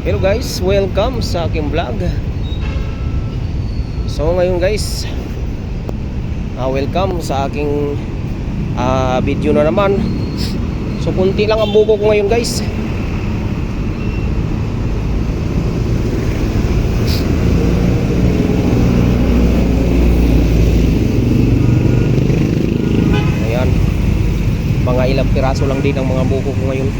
Hello guys, welcome sa aking vlog. So ngayon guys, welcome sa aking video na naman. So kunti lang ang buko ko ngayon guys. Ayan, mga ilang piraso lang din ang mga buko ko ngayon.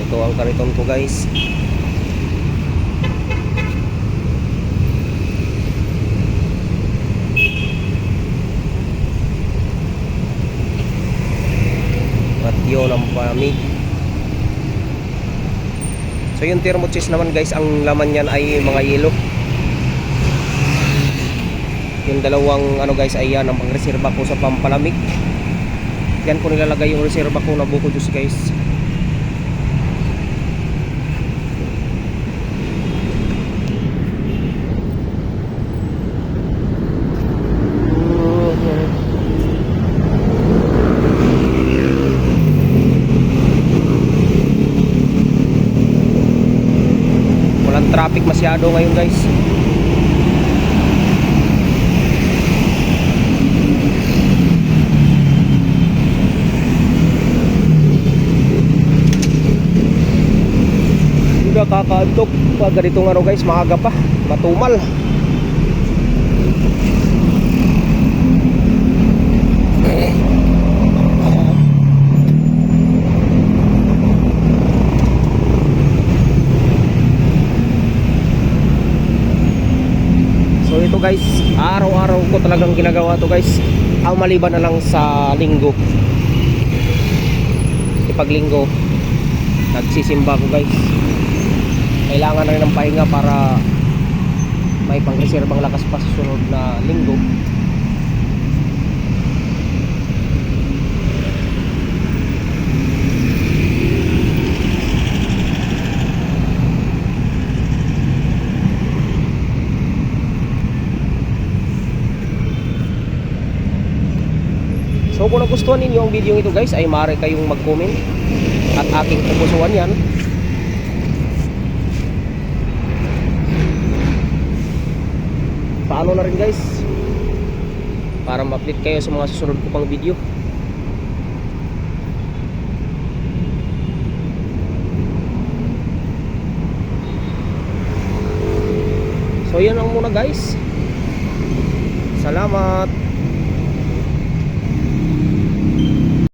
Ito ang kariton ko guys. At yun ang pamig. So yung thermochest naman guys, ang laman yan ay mga yelo. Yung dalawang guys ay yan ang pangreserba ko sa pampalamig. Yan ko nilalagay yung reserba ko na buko juice guys. Walang traffic masyado ngayon guys. Hindi kakaantok pag ganitong araw guys, maaga pa, matumal. So ito guys, araw-araw ko talagang ginagawa to guys. Ang maliban na lang sa linggo. Pag linggo nagsisimba ko guys. Kailangan na rin ng pahinga para may pangreserbang lakas pa sa sunod na linggo. So kung nagustuhan ninyo ang video ito guys, ay maaari kayong mag-comment at aking pupusuan yan. Paano na rin guys para ma-update kayo sa mga susunod ko pang video. So yan lang muna guys. Salamat.